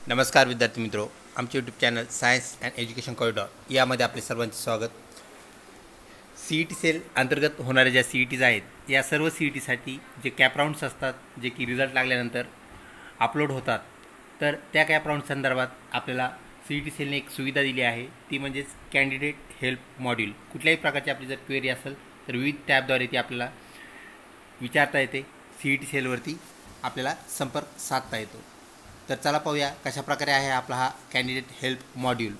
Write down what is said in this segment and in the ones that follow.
नमस्कार विद्यार्थी मित्रों, आमचे YouTube channel science and education corridor यामध्ये आपले सर्वांचे स्वागत। CET सेल अंतर्गत होणाऱ्या ज्या CETs आहेत या सर्व CETसाठी जे कॅप राऊंड्स असतात जे की रिझल्ट लागल्यानंतर अपलोड होतात, तर त्या कॅप राऊंड संदर्भात आपल्याला CET सेलने एक सुविधा दिली आहे, ती म्हणजेच कॅन्डिडेट हेल्प मॉड्यूल। कुठल्याही प्रकारची आपली जर क्वेरी असेल तर विविध टॅबद्वारे ती आपल्याला विचारता येते, CET सेलवरती आपल्याला संपर्क साधता येतो। तर चला पाहूया कशा प्रकारे आहे आपला हा कॅन्डिडेट हेल्प मॉड्यूल।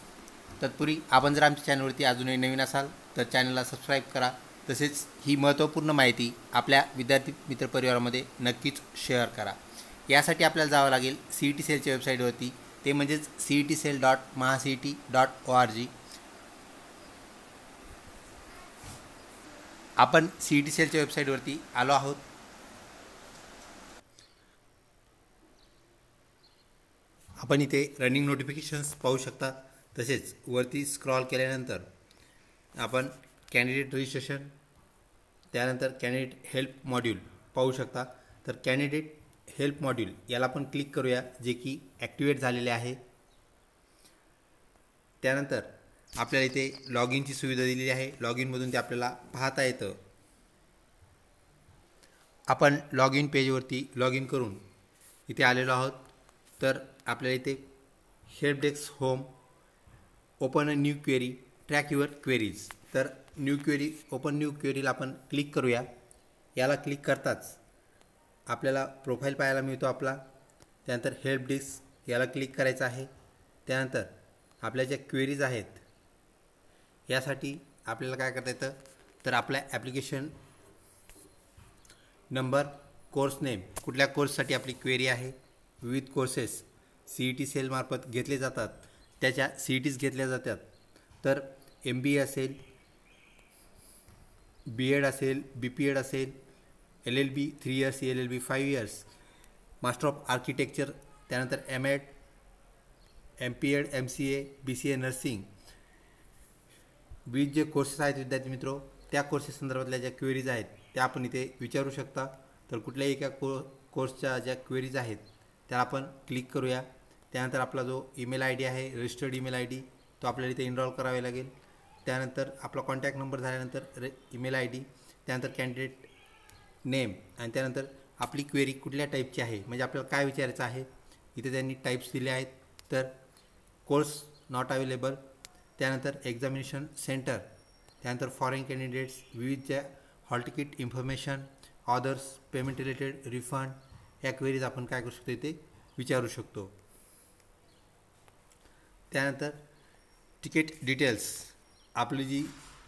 तत्पूर्वी आपण जर आमच्या चॅनलवरती अजूनही नवीन असाल तर चॅनलला सबस्क्राईब करा, तसेच ही महत्त्वपूर्ण माहिती आपल्या विद्यार्थी मित्रपरिवारामध्ये नक्कीच शेअर करा। यासाठी आपल्याला जावं लागेल CET सेलच्या वेबसाईटवरती, ते म्हणजेच cetcell.mahacet.org। आपण CET सेलच्या वेबसाईटवरती आलो आहोत। आपण इथे रनिंग नोटिफिकेशन्स पाहू शकता, तसेच वरती स्क्रॉल केल्यानंतर आपण कॅन्डिडेट रजिस्ट्रेशन, त्यानंतर कॅन्डिडेट हेल्प मॉड्यूल पाहू शकता। तर कॅन्डिडेट हेल्प मॉड्यूल याला आपण क्लिक करूया, जे की ॲक्टिवेट झालेले आहे। त्यानंतर आपल्याला इथे लॉग इनची सुविधा दिलेली आहे, लॉग इनमधून ते आपल्याला पाहता येतं। आपण लॉग इन पेजवरती लॉग इन करून इथे आलेलो आहोत। तर आपल्याला इथे help desk home, open a new query, track your queries, तर न्यू क्वेरी, ओपन न्यू क्वेरीला आपण क्लिक करूया। याला क्लिक करताच आपल्याला प्रोफाईल पाहायला मिळतो आपला। त्यानंतर हेल्प डेस्क याला क्लिक करायचं आहे। त्यानंतर आपल्या ज्या क्वेरीज आहेत यासाठी आपल्याला काय करता येतं, तर आपल्या ॲप्लिकेशन नंबर, कोर्स नेम, कुठल्या कोर्ससाठी आपली क्वेरी आहे, विविध कोर्सेस CET सेलमार्फत घेतले जातात, त्याच्या CETs घेतल्या जातात। तर MBA असेल, BEd असेल, BPEd असेल, LLB 3 years, LLB 5 years, master of architecture, त्यानंतर MEd, MPEd, MCA, BCA nursing, विविध जे कोर्सेस आहेत विद्यार्थी मित्रों, त्या कोर्सेस संदर्भातल्या ज्या क्वेरीज आहेत त्या आपण इथे विचारू शकता। तर कुठल्याही एका कोर्सच्या ज्या क्वेरीज आहेत त्याला आपण क्लिक करूया। त्यानंतर आपला जो ईमेल ID आहे, रजिस्टर्ड ईमेल ID, तो आपल्याला इथे इनरोल करावे लागेल। त्यानंतर आपला कॉन्टॅक्ट नंबर झाल्यानंतर ईमेल ID, त्यानंतर कॅन्डिडेट नेम, आणि त्यानंतर आपली क्वेरी कुठल्या टाईपची आहे, म्हणजे आपल्याला काय विचारायचं आहे। इथे त्यांनी टाईप्स दिले आहेत, तर कोर्स नॉट अवेलेबल, त्यानंतर एक्झामिनेशन सेंटर, त्यानंतर फॉरेन कॅन्डिडेट्स, विविध ज्या hall ticket information, others, payment related, refund, या क्वेरीज आपण काय करू शकतो, इथे विचारू शकतो। त्यानंतर तिकीट डिटेल्स, आपली जी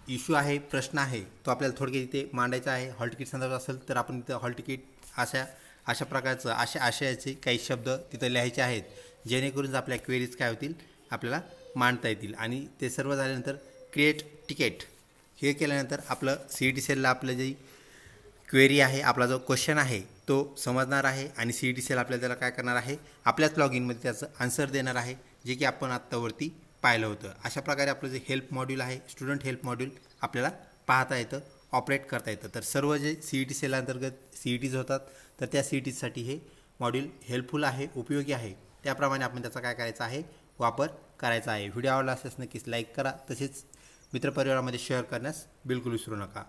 इश्यू आहे, प्रश्न आहे, तो आपल्याला थोडक्यात इथे मांडायचा आहे। हॉल तिकीट संदर्भात असेल तर आपण इथं हॉल तिकीट अशा प्रकारचं, अशा आशयाचे काही शब्द तिथं लिहायचे आहेत, जेणेकरून आपल्या क्वेरीज काय होतील, आपल्याला मांडता येतील। आणि ते सर्व झाल्यानंतर क्रिएट तिकीट हे केल्यानंतर आपलं CET सेलला आपलं जी क्वेरी आहे, आपला जो क्वेश्चन आहे तो समजणार आहे, आणि CET सेल आपल्याला त्याला काय करणार आहे, आपल्याच लॉग इनमध्ये त्याचं आन्सर देणार आहे, जे की आपण आत्तावरती पाहिलं होतं। अशा प्रकारे आपलं जे हेल्प मॉड्यूल आहे, स्टुडंट हेल्प मॉड्यूल, आपल्याला पाहता येतं, ऑपरेट करता येतं। तर सर्व जे CET सेल अंतर्गत CETs होतात, तर त्या CETसाठी हे मॉड्यूल हेल्पफुल आहे, उपयोगी आहे। त्याप्रमाणे आपण त्याचा काय करायचा आहे, वापर करायचा आहे। व्हिडिओ आवडला असल्यास नक्कीच लाईक करा, तसेच मित्रपरिवारामध्ये शेअर करण्यास बिलकुल विसरू नका।